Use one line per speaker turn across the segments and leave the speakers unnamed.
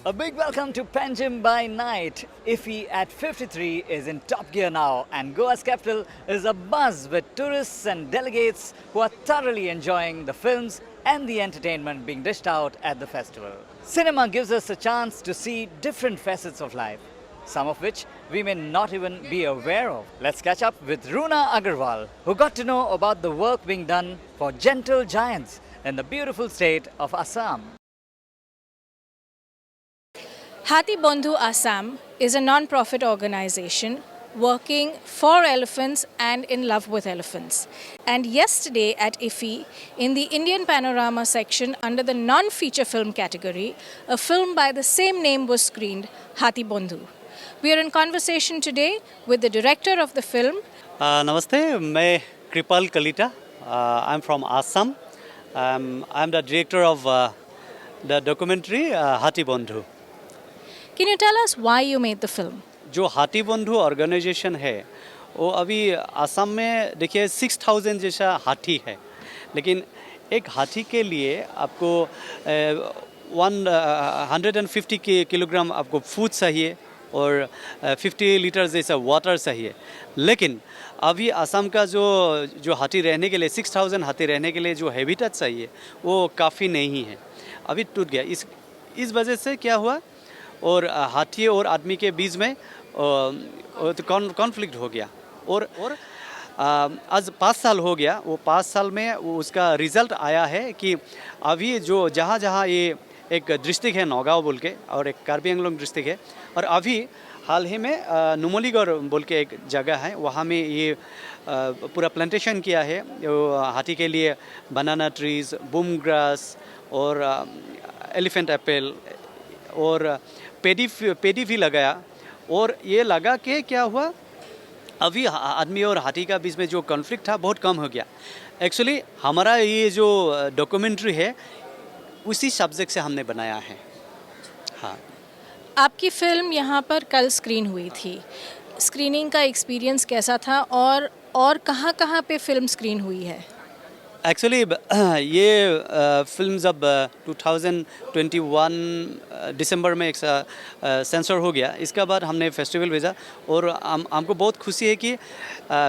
A big welcome to Panjim by Night. IFFI at 53 is in top gear now, and Goa's capital is abuzz with tourists and delegates who are thoroughly enjoying the films and the entertainment being dished out at the festival. Cinema gives us a chance to see different facets of life, some of which we may not even be aware of. Let's catch up with Runa Aggarwal, who got to know about the work being done for gentle giants in the beautiful state of Assam.
Hathi Bandhu Assam is a non-profit organization working for elephants and in love with elephants. And yesterday at IFFI, in the Indian Panorama section under the non-feature film category, a film by the same name was screened, Hathi Bandhu. We are in conversation today with the director of the film.
Namaste, मैं Kripal Kalita. I'm from Assam. I'm the director of the documentary Hathi Bandhu.
Can you tell us why you made the film?
जो हाथी बंधु organisation है वो अभी असम में देखिए 6000 जैसा हाथी है, लेकिन एक हाथी के लिए आपको 150 किलोग्राम आपको फूड चाहिए और 50 लीटर जैसा वाटर चाहिए। लेकिन अभी असम का जो हाथी रहने के लिए 6000 हाथी रहने के लिए जो हैबिटेट चाहिए वो काफ़ी नहीं है, अभी टूट गया। इस वजह से क्या हुआ, और हाथी और आदमी के बीच में कॉन्फ्लिक्ट हो गया, और आज 5 साल हो गया। वो 5 साल में उसका रिज़ल्ट आया है कि अभी जो जहाँ ये एक डिस्ट्रिक्ट है नौगांव बोल के, और एक कार्बी आंगलोंग डिस्ट्रिक्ट है, और अभी हाल ही में नुमलीगढ़ बोल के एक जगह है, वहाँ में ये पूरा प्लांटेशन किया है हाथी के लिए, बनाना ट्रीज़, बूम ग्रास और एलिफेंट एप्पल और पेडी भी लगाया। और ये लगा के क्या हुआ, अभी आदमी और हाथी का बीच में जो कॉन्फ्लिक्ट था बहुत कम हो गया। एक्चुअली हमारा ये जो डॉक्यूमेंट्री है उसी सब्जेक्ट से हमने बनाया है। हाँ,
आपकी फिल्म यहाँ पर कल स्क्रीन हुई थी, स्क्रीनिंग का एक्सपीरियंस कैसा था और कहाँ पे फिल्म स्क्रीन हुई है?
एक्चुअली ये फिल्म जब 2021 दिसंबर में एक सेंसर हो गया, इसके बाद हमने फेस्टिवल भेजा, और हमको बहुत खुशी है कि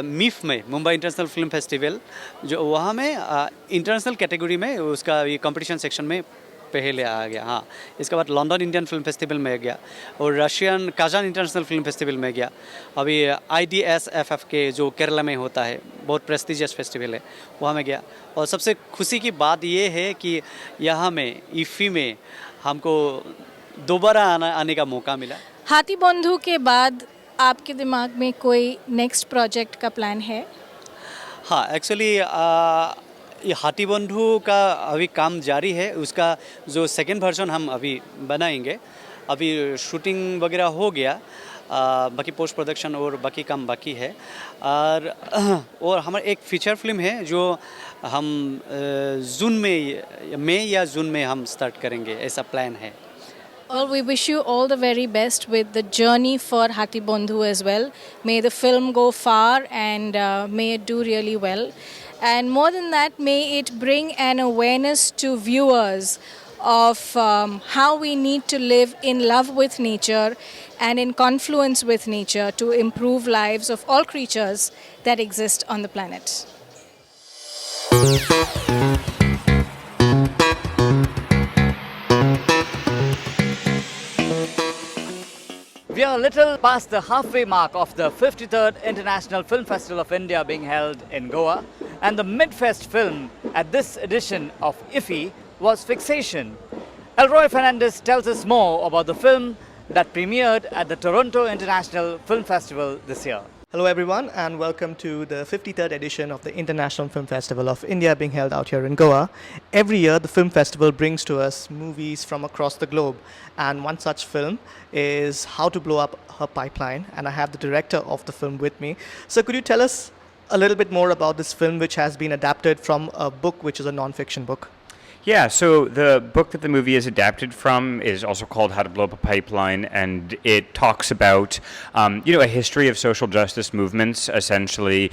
मीफ में, मुंबई इंटरनेशनल फिल्म फेस्टिवल, जो वहाँ में इंटरनेशनल कैटेगरी में उसका ये कंपटीशन सेक्शन में पहले आ गया। हाँ, इसके बाद लंदन इंडियन फिल्म फेस्टिवल में गया, और Russian Kazan international film festival में गया। अभी IDSFF के जो केरला में होता है, बहुत प्रेस्टिजियस फेस्टिवल है, वहाँ में गया। और सबसे खुशी की बात ये है कि यहाँ में IFFI में हमको दोबारा आने का मौका मिला।
हाथी बंधु के बाद आपके दिमाग में कोई नेक्स्ट प्रोजेक्ट का प्लान है?
हाँ, एक्चुअली ये हाथी बंधु का अभी काम जारी है, उसका जो सेकेंड वर्जन हम अभी बनाएंगे। अभी शूटिंग वगैरह हो गया, बाकी पोस्ट प्रोडक्शन और बाकी काम बाकी है। और हमारा एक फीचर फिल्म है जो हम मई या जून में हम स्टार्ट करेंगे, ऐसा प्लान है।
Well, we wish you all the very best with the journey for Hathi Bandhu as well. May the film go far and may it do really well. And more than that, may it bring an awareness to viewers of how we need to live in love with nature and in confluence with nature to improve lives of all creatures that exist on the planet.
We are a little past the halfway mark of the 53rd International Film Festival of India being held in Goa, and the mid-fest film at this edition of IFFI was Fixation. Cher Fernandes tells us more about the film that premiered at the Toronto International Film Festival this year.
Hello, everyone, and welcome to the 53rd edition of the International Film Festival of India being held out here in Goa. Every year, the film festival brings to us movies from across the globe, and one such film is How to Blow Up Her Pipeline, and I have the director of the film with me. So, could you tell us a little bit more about this film, which has been adapted from a book, which is a non-fiction book?
Yeah, so the book that the movie is adapted from is also called How to Blow Up a Pipeline, and it talks about, a history of social justice movements, essentially,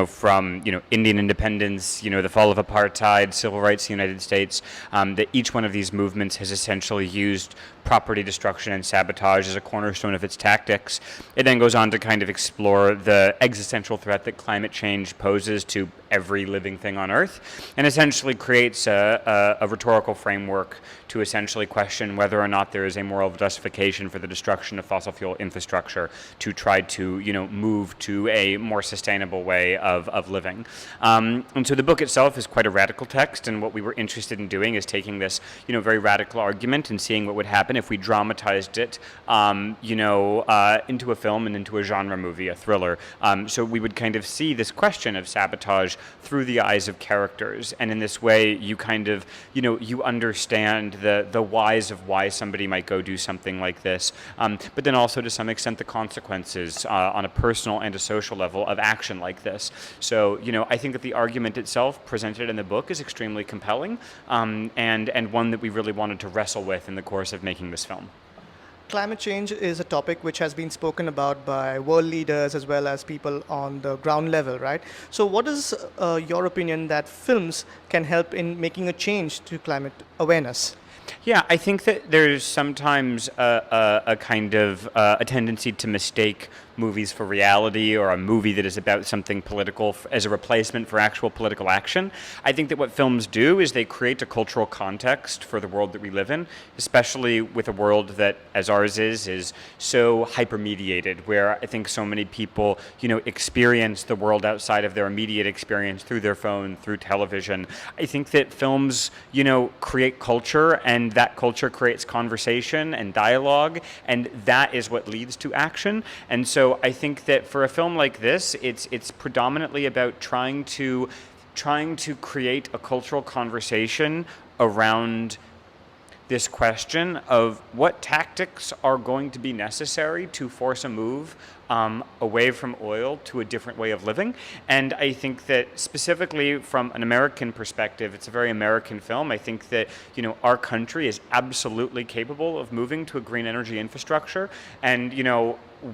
from, Indian independence, the fall of apartheid, civil rights in the United States, that each one of these movements has essentially used property destruction and sabotage as a cornerstone of its tactics. It then goes on to kind of explore the existential threat that climate change poses to every living thing on Earth, and essentially creates a rhetorical framework to essentially question whether or not there is a moral justification for the destruction of fossil fuel infrastructure to try to, move to a more sustainable way of living. And so the book itself is quite a radical text, and what we were interested in doing is taking this, very radical argument and seeing what would happen if we dramatized it, into a film and into a genre movie, a thriller. So we would kind of see this question of sabotage through the eyes of characters, and in this way you kind of, you understand the whys of why somebody might go do something like this, but then also to some extent the consequences on a personal and a social level of action like this. So, I think that the argument itself presented in the book is extremely compelling, and one that we really wanted to wrestle with in the course of making this film.
Climate change is a topic which has been spoken about by world leaders as well as people on the ground level, right? So, what is your opinion that films can help in making a change to climate awareness?
Yeah, I think that there's sometimes a kind of a tendency to mistake movies for reality, or a movie that is about something political as a replacement for actual political action. I think that what films do is they create a cultural context for the world that we live in, especially with a world that, as ours is so hyper-mediated, where I think so many people, experience the world outside of their immediate experience through their phone, through television. I think that films, create culture, and that culture creates conversation and dialogue, and that is what leads to action. And so I think that for a film like this, it's predominantly about trying to create a cultural conversation around this question of what tactics are going to be necessary to force a move away from oil to a different way of living. And I think that specifically from an American perspective, it's a very American film. I think that, our country is absolutely capable of moving to a green energy infrastructure. And,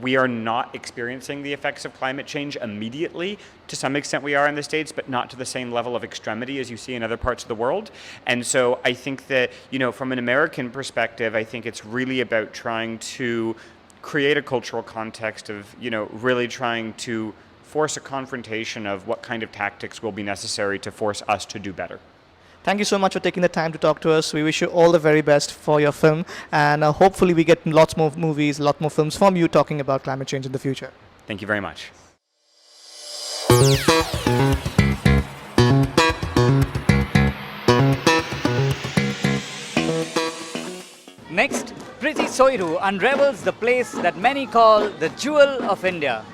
we are not experiencing the effects of climate change immediately. To some extent we are in the States, but not to the same level of extremity as you see in other parts of the world. And so I think that, from an American perspective, I think it's really about trying to create a cultural context of, really trying to force a confrontation of what kind of tactics will be necessary to force us to do better.
Thank you so much for taking the time to talk to us. We wish you all the very best for your film, and hopefully we get lots more movies, a lot more films from you talking about climate change in the future.
Thank you very much.
Next, Priti Soiru unravels the place that many call the jewel of India.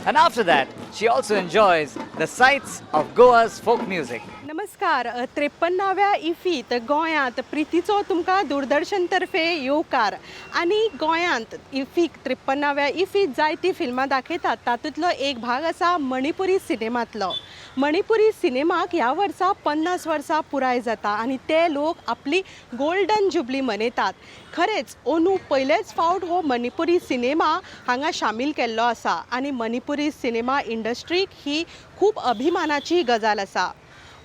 And after that, she also enjoys the sights of Goa's folk music.
नमस्कार 53व्या इफीत गोंयांत प्रितीचो तुमकां दूरदर्शन तर्फे येवकार आनी गोंयांत इफीक 53व्या इफीत जायतीं फिल्मां दाखयतात तातूंतलो एक भाग आसा मणिपुरी सिनेमांतलो मणिपुरी सिनेमाक ह्या वर्सा 50 वर्सां पुराय जाता आनी ते लोक आपली गोल्डन जुबली मनयतात खरेंच ओनू पयलेच फावट हो मणिपुरी सिनेमा हांगा शामील केल्लो आसा आनी मणिपुरी सिनेमा इंडस्ट्रीक ही खूब अभिमानाची गजाल आसा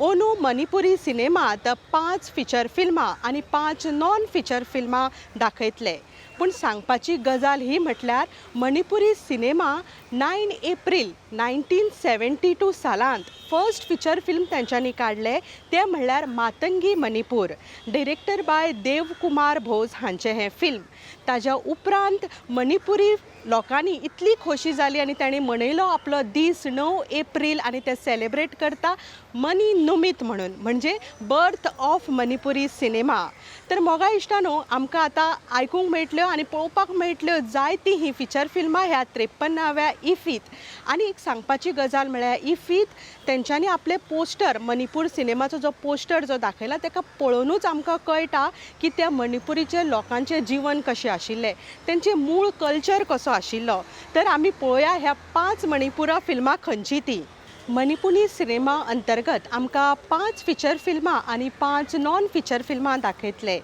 ओनू मणिपुरी सिनेमांत 5 फिचर फिल्मां आनी 5 नॉन फिचर फिल्मां दाखयतले पूण सांगपाची गजाल ही म्हटल्यार मणिपुरी सिनेमा 9 एप्रील 1972 सालांत फर्स्ट फिचर फिल्म तेंच्यांनी काडलें तें म्हणल्यार मातंगी मणिपूर, डिरेक्टर बाय देवकुमार भोज हांचें हें फिल्म. ताज्या उपरांत मणिपुरी लोकांनी इतली खोशी जाली आनी तांणी मनयलो आपलो दीस 9 एप्रील आनी ते सेलेब्रेट करता मनी नुमीत म्हणून, म्हणजे बर्थ ऑफ मणिपुरी सिनेमा. तर मोगा इश्टानो आमकां आतां आयकूंक मेळटल्यो आनी पळोवपाक मेळटल्यो जायतीं ही फिचर फिल्मां ह्या 53व्या इफीत. आनी एक सांगपाची गजाल म्हळ्यार इफीत तेंच्यांनी आपले पोस्टर मणिपूर सिनेमाचो जो पोस्टर जो दाखयला ताका पळोवनूच आमकां कळटा की त्या मणिपुरीचे लोकांचें जीवन कशें आशिल्लें, तेंचे मूळ कल्चर कसो आशिल्लो. तर आमी पळोवया ह्या 5 मणिपुरा फिल्मां खंयची ती. मणिपुरी सिनेमा अंतर्गत आमकां 5 फिचर फिल्मां आनी 5 नॉन फिचर फिल्मां दाखयतले.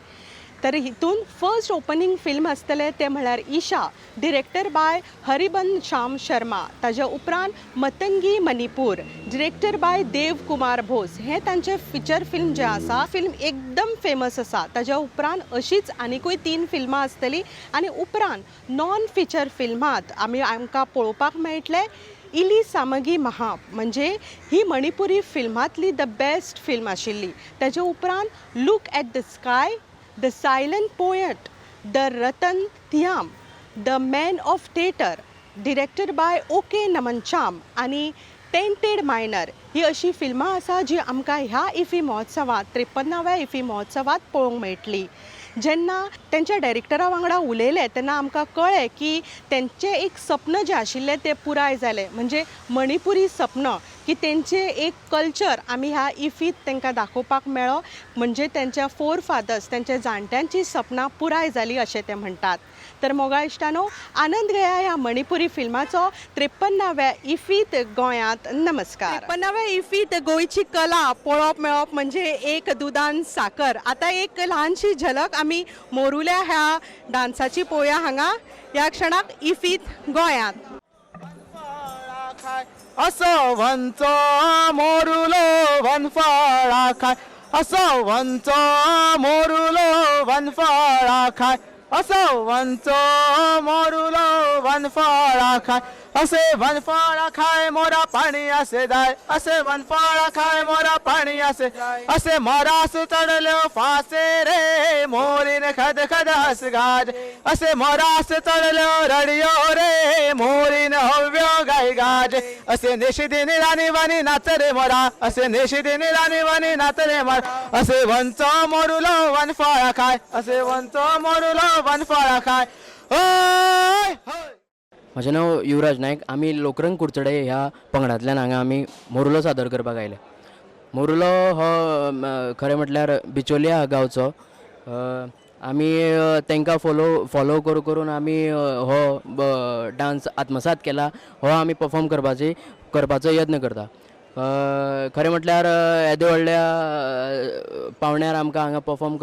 तर हितून फर्स्ट ओपनिंग फिल्म आसतलें तें म्हळ्यार ईशा, डिरेक्टर बाय हरिबंश श्याम शर्मा. ताज्या उपरांत मतंगी मणिपूर, डिरेक्टर बाय देव कुमार भोस. हें तांचें फिचर फिल्म जें आसा, फिल्म एकदम फेमस आसा. ताज्या उपरांत अशीच आनिकूय 3 फिल्मां आसतलीं आनी उपरांत नॉन फिचर फिल्मांत आमकां पळोवपाक मेळटलें इली सामगी महा, म्हणजे ही मणिपुरी फिल्मांतली द बेस्ट फिल्म आशिल्ली. ताज्या उपरांत look at the sky, the silent poet, the Ratan Thiyam, the man of theatre, director by ओके नमनचाम आनी टेंटेड मायनर. ही अशी फिल्मां आसा जी आमकां ह्या इफी महोत्सवांत 53व्या इफी महोत्सवांत पळोवंक मेळटली. जेन्ना तेंच्या डायरेक्टरा वांगडा उलयलें तेन्ना आमकां कळ्ळें की तेंचें एक सपन जें आशिल्लें तें पुराय जालें, म्हणजे मणिपुरी सपन की तेंचें एक कल्चर आमी ह्या इफीत तांकां दाखोवपाक मेळ्ळो, म्हणजे तेंच्या फोर फादर्स तेंच्या जाणट्यांची सपनां पुराय जालीं अशें ते म्हणटात. तर मोगा इश्टानो आनंद घेया ह्या मणिपुरी फिल्माचो 53व्या इफीत गोंयांत. नमस्कार. 53व्या इफीत गोंयची कला पळोवप मेळप म्हणजे एक दुदान साकर. आतां एक ल्हानशी झलक आमी मोरुल्या ह्या डान्साची पळोवया हांगा ह्या क्षणाक इफीत गोंयांत.
असो वंचो मोरुलो वनफळा खाय, असो वंचो मोरुलो वनफळा खाय, असो वंचो मोरुलो वनफळा खाय, असे वनफळा खाय मोरा पाणी असे जाय, असे वनफळा खाय मोरा पाणी असे, असे मोरास चढल्यो फासे रे मोरीने खद खद हस गाज, असे मोरास चढल्यो रडियो रे मोरीने हव्यो गाय गाज, असे निशिदिनी राणी वाणी नाच रे मोरा, असे निशिदिनी राणी वाणी नाच रे मोरा, असे वंचो मोरुलो वनफळा खाय, असे वंचो मोरुलो वनफळा खाय. ओय होय.
म्हजें नांव युवराज नायक. आमी लोकरंग कुडचडे ह्या पंगडांतल्यान हांगा आमी मोरुलो सादर करपाक आयले. मोरुलो हो खरें म्हटल्यार बिचोलिया गांवचो. आमी तांकां फॉलो करून आमी हो डान्स आत्मसात केला, हो आमी परफॉर्म करपाचो यत्न करता. खरें म्हटल्यार येदे व्हडल्या पावण्यार आमकां हांगा परफॉर्म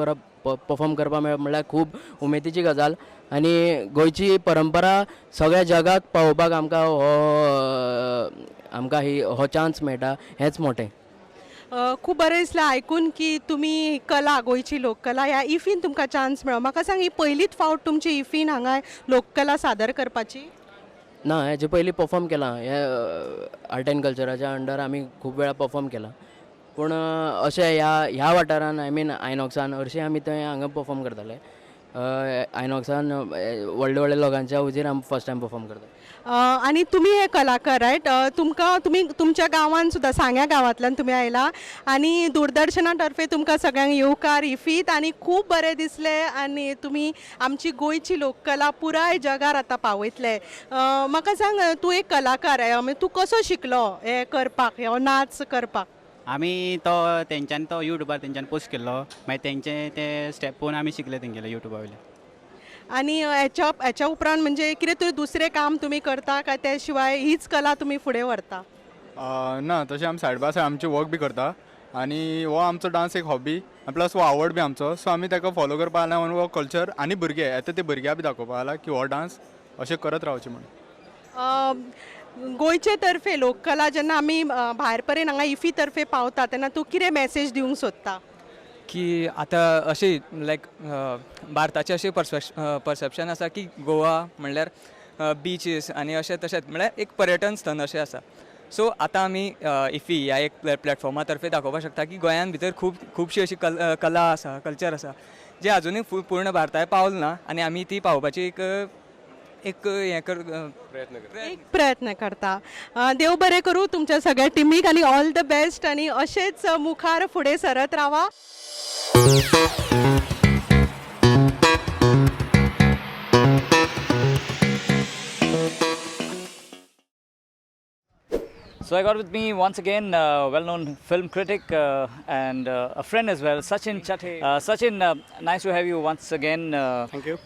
करपाक मेळप म्हळ्यार खूब उमेदीची गजाल आनी गोंयची परंपरा सगळ्या जगाक पावोवपाक आमकां हो चान्स मेळटा, हेंच मोठें.
खूब बरें दिसलें आयकून की तुमी कला गोंयची लोककला ह्या इफीन तुमकां चान्स मेळ्ळो. म्हाका सांग, ही पयलीच फावट तुमची इफीन हांगा लोककला सादर करपाची?
ना, हेजे पयलीं परफॉर्म केलां. हे आर्ट एंड कल्चराच्या अंडर आमी खूब वेळा परफॉर्म केलां, पूण अशें ह्या वाठारान आयनॉक्सान हरशीं आमी थंय हांगा परफॉर्म करताले. आयनॉक्सान व्हडल्या लोकांच्या हुजीर आमी फर्स्ट टायम परफॉर्म करता.
आनी तुमी हे कलाकार रायट, तुमी तुमच्या गांवांत सुद्दां सांग्या गांवांतल्यान तुमी आयला आनी दूरदर्शना तर्फे तुमकां सगळ्यांक येवकार इफीत आनी खूब बरें दिसलें आनी तुमी आमची गोंयची लोककला पुराय जगार आतां पावयतले. म्हाका सांग, तूं एक कलाकार, तूं कसो शिकलो हे करपाक, हो नाच करपाक?
आमी तेंच्यांनी तो युट्यूबार तेंच्यांनी पोस्ट केल्लो, मागीर तेंचे ते स्टेप पळोवन आमी शिकले तेंगेले युट्यूबा वयले.
आनी हेच्या उपरांत म्हणजे कितें तरी दुसरें काम तुमी करता काय त्या शिवाय हीच कला तुमी फुडें व्हरता?
ना, तशें आमी सायड बाय सायड आमचें वर्क बी करता आनी हो आमचो डान्स एक हॉबी प्लस हो आवड बी आमचो, सो आमी ताका फॉलो करपा लागला म्हणून हो कल्चर आनी भुरगे येता ते भुरग्यां बी दाखोवपा लागला की हो डान्स अशें करत रावचें म्हणून.
गोंयचे तर्फे लोककला जेन्ना आमी भायर पर्यंत हांगा इफी तर्फे पावता तेन्ना तूं कितें मॅसेज दिवंक सोदता?
की आतां अशी लायक भारताचें अशें परसेप्शन आसा की गोवा म्हणल्यार बिचीस आनी अशें तशेंच म्हळ्यार एक पर्यटन स्थळ अशें आसा. सो आतां आमी इफी ह्या एक प्लॅटफॉर्मा तर्फे दाखोवपाक शकता की गोंयान भितर खुबशी अशी कला आसा, कल्चर आसा जे अजुनूय पूर्ण भारताय पावल ना आनी आमी ती पावोवपाची एक हें
प्रयत्न करता. देव बरें करूं तुमच्या सगळ्या टिमीक आनी ऑल द बेस्ट आनी अशेंच मुखार फुडें सरत रावा.
So I got with me once again well-known film critic and a friend as well, Sachin Chatte. Sachin, nice to have you once again.
Thank you.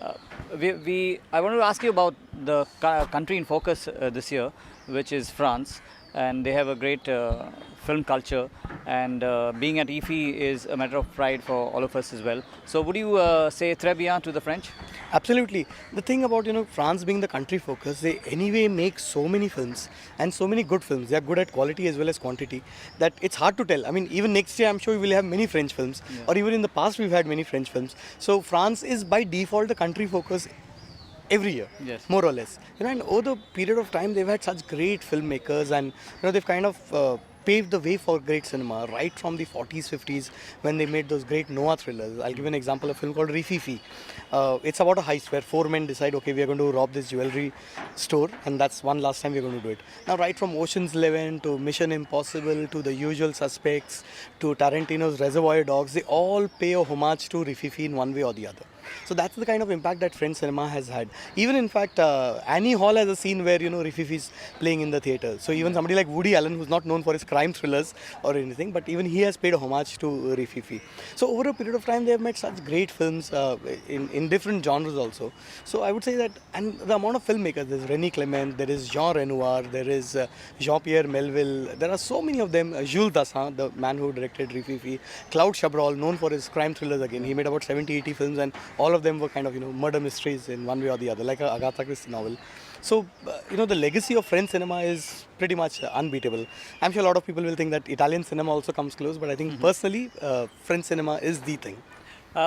I wanted to ask you about the country in focus this year, which is France, and they have a great film culture, and being at IFFI is a matter of pride for all of us as well. So would you say très bien to the French?
Absolutely. The thing about France being the country focus, they anyway make so many films and so many good films. They are good at quality as well as quantity that it's hard to tell. I mean, even next year I'm sure we will have many French films, or even in the past we've had many French films. So France is by default the country focus every year,
Yes.
more or less. And over the period of time they've had such great filmmakers, and they've kind of paved the way for great cinema right from the 40s, 50s when they made those great noir thrillers. I'll give you an example of a film called Rififi. It's about a heist where four men decide, okay, we are going to rob this jewelry store, and that's one last time we're going to do it. Now, right from Ocean's 11 to Mission Impossible to The Usual Suspects to Tarantino's Reservoir Dogs, they all pay a homage to Rififi in one way or the other. So that's the kind of impact that French cinema has had. Even in fact, Annie Hall has a scene where Rififi is playing in the theatre. So even somebody like Woody Allen, who's not known for his crime thrillers or anything, but even he has paid a homage to Rififi. So over a period of time, they have made such great films in different genres also. So I would say that, and the amount of filmmakers, there's René Clement, there is Jean Renoir, there is Jean-Pierre Melville, there are so many of them. Jules Dassin, the man who directed Rififi, Claude Chabrol, known for his crime thrillers again. He made about 70-80 films, and all of them were kind of murder mysteries in one way or the other, like a Agatha Christie novel. So the legacy of French cinema is pretty much unbeatable. I'm sure a lot of people will think that Italian cinema also comes close, but I think personally French cinema is the thing.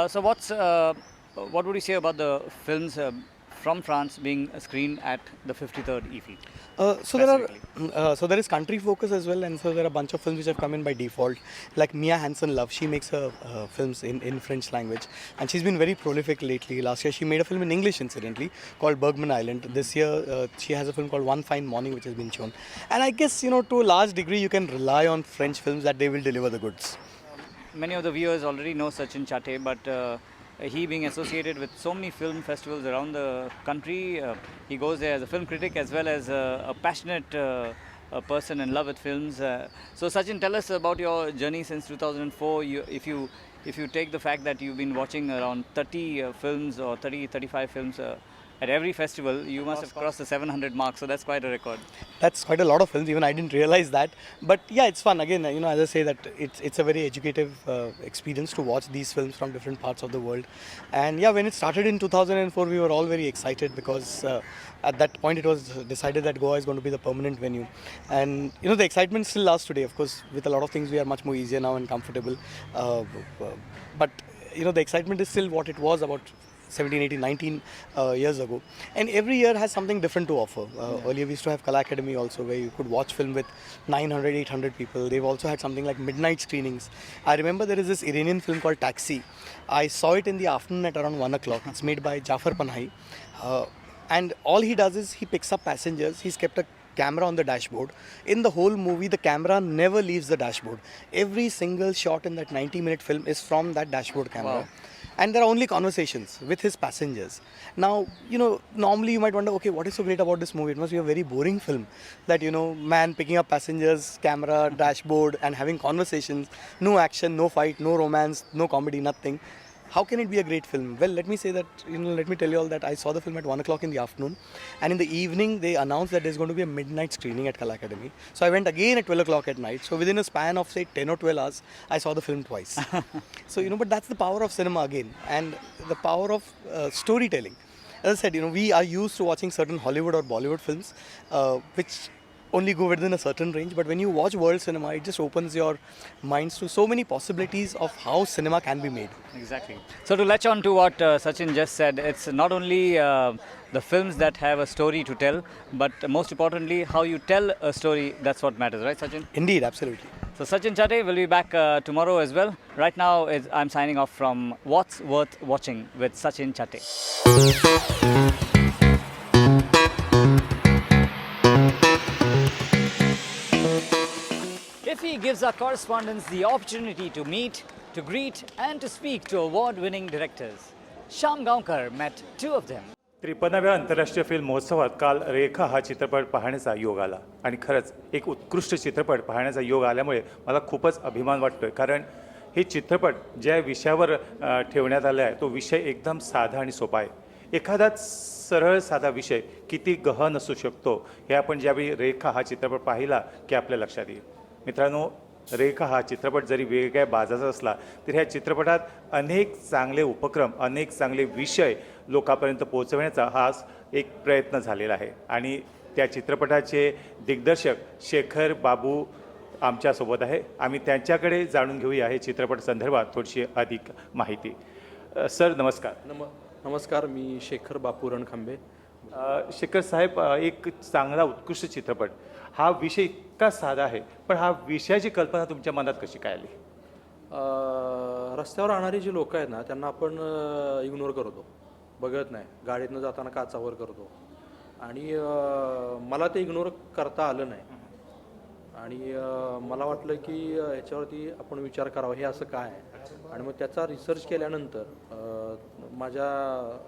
So what would you say about the films from France being screened at the 53rd IFFI?
So there is country focus as well, and so there are a bunch of films which have come in by default, like Mia Hansen-Love. She makes her films in French language, and she's been very prolific lately. Last year she made a film in English, incidentally, called Bergman Island. This year she has a film called One Fine Morning, which has been shown. And I guess to a large degree you can rely on French films that they will deliver the goods.
Many of the viewers already know Sachin Chatte, but he being associated with so many film festivals around the country, he goes there as a film critic as well as a passionate person in love with films. So Sachin, tell us about your journey since 2004. If you take the fact that you've been watching around 30 films or 35 films at every festival, you must have crossed the 700 mark, so that's quite a record.
That's quite a lot of films, even I didn't realize that. But yeah, it's fun. Again, as I say, that it's a very educative experience to watch these films from different parts of the world. And yeah, when it started in 2004, we were all very excited because at that point it was decided that Goa is going to be the permanent venue. And the excitement still lasts today. Of course, with a lot of things we are much more easier now and comfortable. But the excitement is still what it was about 17, 18, 19 years ago. And every year has something different to offer. Earlier we used to have Kala Academy also, where you could watch film with 900, 800 people. They've also had something like midnight screenings. I remember there is this Iranian film called Taxi. I saw it in the afternoon at around 1 o'clock. It's made by Jafar Panahi. And all he does is he picks up passengers. He's kept a camera on the dashboard. In the whole movie, the camera never leaves the dashboard. Every single shot in that 90-minute film is from that dashboard camera. Wow. And there are only conversations with his passengers. Now, normally you might wonder, okay, what is so great about this movie? It must be a very boring film. That, man picking up passengers, camera, dashboard, and having conversations. No action, no fight, no romance, no comedy, nothing. How can it be a great film? Well, let me say that, let me tell you all that I saw the film at 1 o'clock in the afternoon. And in the evening, they announced that there's going to be a midnight screening at Kala Academy. So I went again at 12 o'clock at night. So within a span of, say, 10 or 12 hours, I saw the film twice. So, but that's the power of cinema again. And the power of storytelling. As I said, we are used to watching certain Hollywood or Bollywood films, which only go within a certain range, but when you watch world cinema, it just opens your minds to so many possibilities of how cinema can be made.
Exactly. So to latch on to what Sachin just said, it's not only the films that have a story to tell, but most importantly, how you tell a story, that's what matters, right Sachin?
Indeed, absolutely.
So Sachin Chatte will be back tomorrow as well. Right now, I'm signing off from What's Worth Watching with Sachin Chatte. IFFI gives our correspondents the opportunity to meet, to greet and to speak to award-winning directors. Shyam Gaonkar met two of them.
53व्या आंतरराष्ट्रीय film महोत्सवात काल रेखा हा चित्रपट पाहण्याचा योग आला आणि खरंच एक उत्कृष्ट चित्रपट पाहण्याचा योग आल्यामुळे मला खूपच अभिमान वाटतोय कारण हे चित्रपट ज्या विषयावर ठेवण्यात आला आहे तो विषय एकदम साधा आणि सोपा आहे एखादा सरळ साधा विषय किती गहन असू शकतो हे आपण ज्यावेळी रेखा हा चित्रपट पाहिला की आपल्या लक्षात येईल मित्रांनो रेखा हा चित्रपट जरी वेगवेगळ्या बाजाचा असला तर ह्या चित्रपटात अनेक चांगले उपक्रम अनेक चांगले विषय लोकांपर्यंत पोहोचवण्याचा हा एक प्रयत्न झालेला आहे आणि त्या चित्रपटाचे दिग्दर्शक शेखर बाबू आमच्यासोबत आहे आम्ही त्यांच्याकडे जाणून घेऊया हे चित्रपट संदर्भात थोडीशी अधिक माहिती सर नमस्कार
नमस्कार मी शेखर बापू रणखांबे
शेखर साहेब एक चांगला उत्कृष्ट चित्रपट हा विषय इतका साधा आहे पण हा विषयाची कल्पना तुमच्या मनात कशी काय आली
रस्त्यावर राहणारी जी लोक आहेत ना त्यांना आपण इग्नोर करतो बघत नाही गाडीतनं जाताना काचावर करतो आणि मला ते इग्नोर करता आलं नाही आणि मला वाटलं की ह्याच्यावरती आपण विचार करावा हे असं काय आहे आणि मग त्याचा रिसर्च केल्यानंतर माझ्या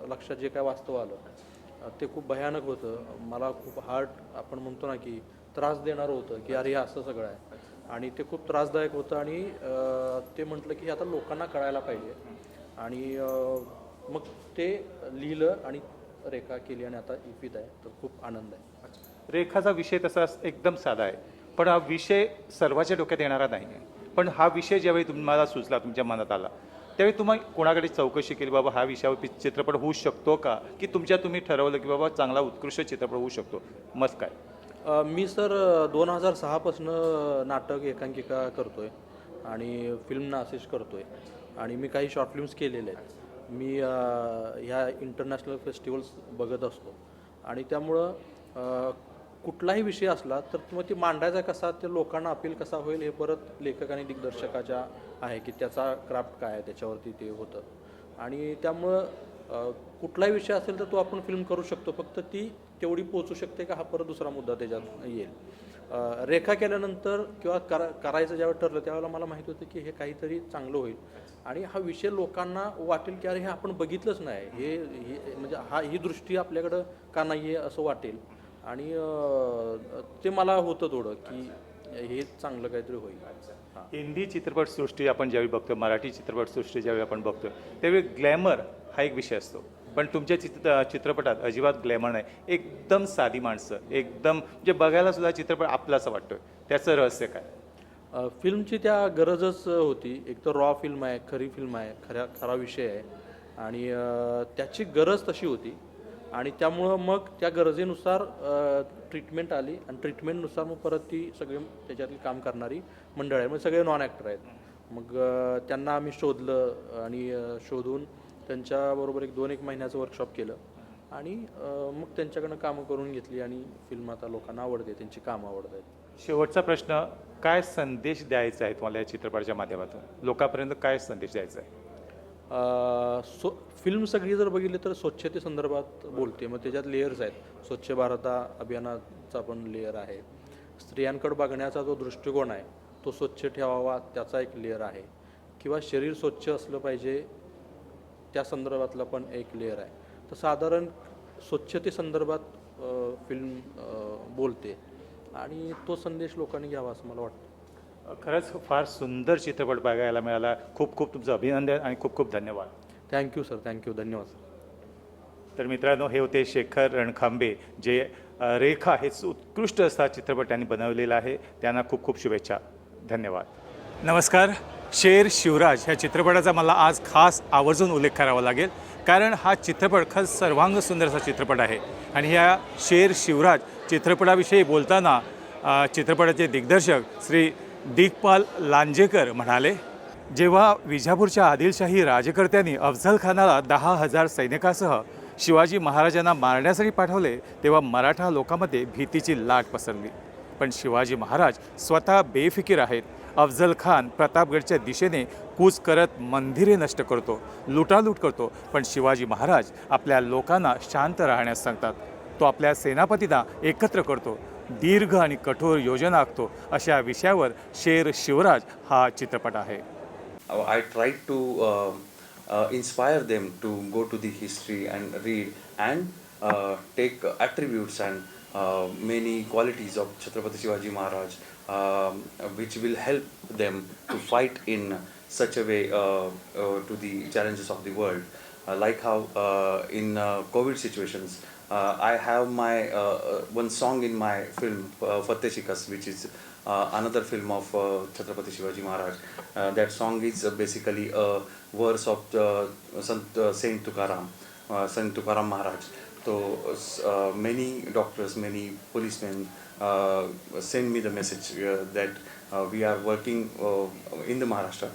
लक्षात जे काय वास्तव आलं ते खूप भयानक होतं मला खूप हार्ट आपण म्हणतो ना की त्रास देणारं होतं की अरे हे असं सगळं आहे आणि ते खूप त्रासदायक होतं आणि ते म्हटलं की आता लोकांना कळायला पाहिजे आणि मग ते लिहिलं आणि रेखा केली आणि आता इफीत आहे तर खूप आनंद आहे
रेखाचा विषय तसा एकदम साधा आहे पण हा विषय सर्वांच्या डोक्यात येणारा नाही आहे पण हा विषय ज्यावेळी तुम्हाला सुचला तुमच्या मनात आला त्यावेळी तुम्ही कोणाकडे चौकशी केली बाबा हा विषयावर चित्रपट होऊ शकतो का की तुम्ही ठरवलं की बाबा चांगला उत्कृष्ट चित्रपट होऊ शकतो मत काय
मी सर 2006 पासून नाटक एकांकिका करतोय आणि फिल्मना असिस्ट करतोय आणि मी काही शॉर्ट फिल्म्स केलेले आहेत मी ह्या इंटरनॅशनल फेस्टिवल्स बघत असतो आणि त्यामुळं कुठलाही विषय असला तर मग ती मांडायचा कसा ते लोकांना अपील कसा होईल हे परत लेखक आणि दिग्दर्शकाच्या आहे की त्याचा क्राफ्ट काय आहे त्याच्यावरती ते होतं आणि त्यामुळं कुठलाही विषय असेल तर तो आपण फिल्म करू शकतो फक्त ती तेवढी पोचू शकते का हा परत दुसरा मुद्दा त्याच्यात येईल रेखा केल्यानंतर किंवा करायचं ज्यावेळी ठरलं त्यावेळेला मला माहीत होतं की हे काहीतरी चांगलं होईल आणि हा विषय लोकांना वाटेल की अरे हे आपण बघितलंच नाही हे म्हणजे ही दृष्टी आपल्याकडं का नाही आहे असं वाटेल आणि ते मला होतं थोडं की हे चांगलं काहीतरी होईल
हिंदी चित्रपटसृष्टी आपण ज्यावेळी बघतो मराठी चित्रपटसृष्टी ज्यावेळी आपण बघतो त्यावेळी ग्लॅमर हा एक विषय असतो पण तुमच्या चित्रपटात अजिबात ग्लॅमर नाही एकदम साधी माणसं एकदम जे बघायला सुद्धा चित्रपट आपला असं वाटतं त्याचं रहस्य काय
फिल्मची त्या गरजच होती एक तर रॉ फिल्म आहे खरी फिल्म आहे खरा विषय आहे आणि त्याची गरज तशी होती आणि त्यामुळं मग त्या गरजेनुसार ट्रीटमेंट आली आणि ट्रीटमेंटनुसार मग परत ती सगळी त्याच्यातली काम करणारी मंडळ आहे मग सगळे नॉन ॲक्टर आहेत मग त्यांना आम्ही शोधलं आणि शोधून त्यांच्याबरोबर 2-1 महिन्याचं वर्कशॉप केलं आणि मग त्यांच्याकडनं कामं करून घेतली आणि फिल्म आता लोकांना आवडते त्यांची कामं आवडत आहेत
शेवटचा प्रश्न काय संदेश द्यायचा आहे तुम्हाला या चित्रपटाच्या माध्यमातून लोकांपर्यंत काय संदेश द्यायचा आहे
फिल्म सगळी जर बघितली तर स्वच्छतेसंदर्भात बोलते मग त्याच्यात लेयर्स आहेत स्वच्छ भारत अभियानाचा पण लेयर आहे स्त्रियांकडे बघण्याचा जो दृष्टिकोन आहे तो स्वच्छ ठेवावा त्याचा एक लेयर आहे किंवा शरीर स्वच्छ असलं पाहिजे त्या संदर्भातला पण एक लेयर आहे तर साधारण स्वच्छतेसंदर्भात फिल्म बोलते आणि तो संदेश लोकांनी घ्यावा असं मला वाटतं
खरंच फार सुंदर चित्रपट बघायला मिळाला खूप खूप तुमचं अभिनंदन आणि खूप खूप धन्यवाद
थँक्यू सर थँक्यू धन्यवाद सर
तर मित्रांनो हे होते शेखर रणखांबे जे रेखा हेच उत्कृष्ट असा चित्रपट त्यांनी बनवलेला आहे त्यांना खूप खूप शुभेच्छा धन्यवाद नमस्कार शेर शिवराज ह्या चित्रपटाचा मला आज खास आवर्जून उल्लेख करावा लागेल कारण हा चित्रपट खरंच सर्वांग सुंदर असा चित्रपट आहे आणि ह्या शेर शिवराज चित्रपटाविषयी बोलताना चित्रपटाचे दिग्दर्शक श्री दिग्पाल लांजेकर म्हणाले, जेव्हा विजापूरच्या आदिलशाही राजकर्त्यांनी अफझल खानाला 10,000 सैनिकासह शिवाजी महाराजांना मारण्यासाठी पाठवले तेव्हा मराठा लोकांमध्ये भीतीची लाट पसरली. पण शिवाजी महाराज स्वतः बेफिकीर आहेत. अफझल खान प्रतापगडच्या दिशेने कूच करत मंदिरे नष्ट करतो, लुटालूट करतो, पण शिवाजी महाराज आपल्या लोकांना शांत राहण्यास सांगतात. तो आपल्या सेनापतींना एकत्र करतो, दीर्घ आणि कठोर योजना आखतो. अशा विषयावर शेर शिवराज हा चित्रपट आहे.
I tried to inspire them to go to the history and read and take attributes and many qualities of Chhatrapati Shivaji Maharaj which will help them to fight in such a way to the challenges of the world. Like how in COVID situations, I have my one song in my film Fateh Shikas, which is another film of Chhatrapati Shivaji Maharaj. That song is basically a verse of Saint Tukaram Maharaj. So many doctors, many policemen send me the message that we are working in the Maharashtra.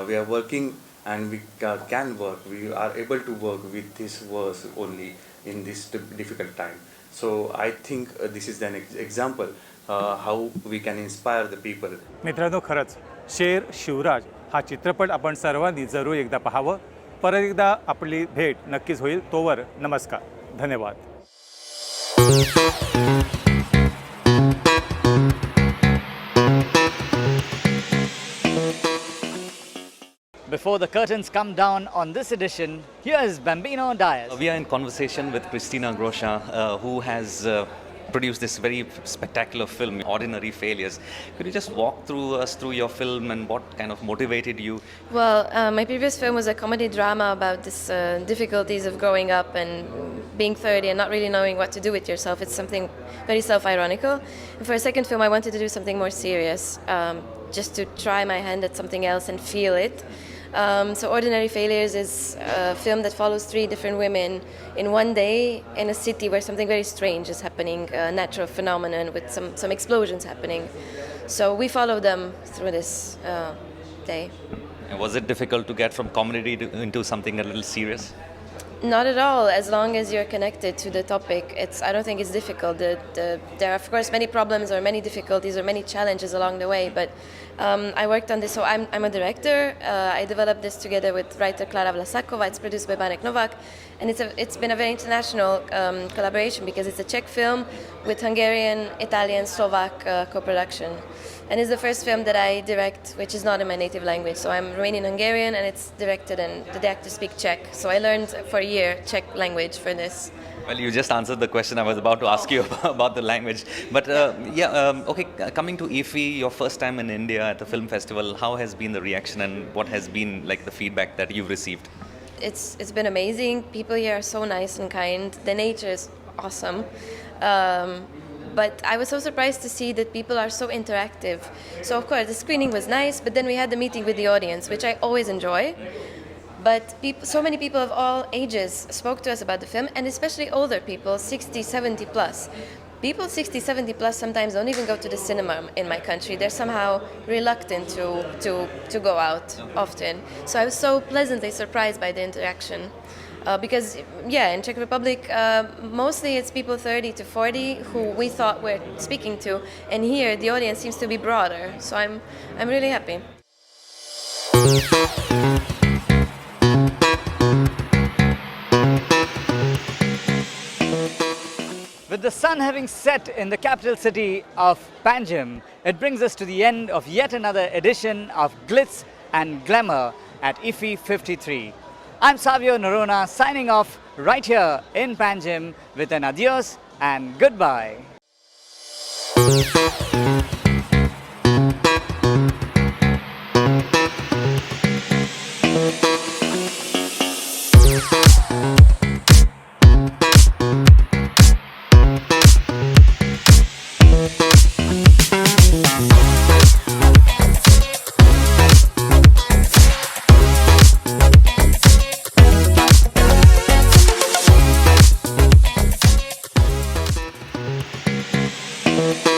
We are working and we can work. We are able to work with this verse only in this difficult time. So I think this is an example how we can inspire the people.
मित्रांनो, खरंच शेर शिवराज हा चित्रपट आपण सर्वांनी जरूर एकदा पाहावं. परत एकदा आपली भेट नक्कीच होईल. तोवर नमस्कार, धन्यवाद.
Before the curtains come down on this edition, here is Bambino Dias.
We are in conversation with Christina Grosha, who has produced this very spectacular film, Ordinary Failures. Could you just walk us through your film and what kind of motivated you?
Well, my previous film was a comedy drama about this difficulties of growing up and being 30 and not really knowing what to do with yourself. It's something very self-ironical. And for a second film, I wanted to do something more serious, just to try my hand at something else and feel it. So Ordinary Failures is a film that follows 3 different women in one day in a city where something very strange is happening, a natural phenomenon with some explosions happening. So we follow them through this day.
And was it difficult to get from comedy into something a little serious?
Not at all, as long as you're connected to the topic. I don't think it's difficult. There are, of course, many problems or many difficulties or many challenges along the way, but I worked on this, so I'm a director. I developed this together with writer Klara Vlasakova. It's produced by Banek Novak, and it's been a very international collaboration because it's a Czech film with Hungarian, Italian, Slovak co-production. And it's the first film that I direct which is not in my native language. So I'm Romanian-Hungarian and it's directed and the actors speak Czech. So I learned for a year Czech language for this.
Well, you just answered the question I was about to ask you about the language. But okay, coming to IFFI, your first time in India at the film festival, how has been the reaction and what has been like the feedback that you've received?
It's been amazing. People here are so nice and kind. The nature is awesome. But I was so surprised to see that people are so interactive. So of course the screening was nice, but then we had the meeting with the audience, which I always enjoy. But so many people of all ages spoke to us about the film, and especially older people, 60, 70 plus. People 60, 70 plus sometimes don't even go to the cinema in my country. They're somehow reluctant to go out often. So I was so pleasantly surprised by the interaction. Because, in Czech Republic, mostly it's people 30 to 40 who we thought we're speaking to, and here the audience seems to be broader. So I'm really happy.
With the sun having set in the capital city of Panjim, it brings us to the end of yet another edition of Glitz and Glamour at IFFI 53. I'm Savio de Noronha signing off right here in Panjim with an adios and goodbye.
Thank you.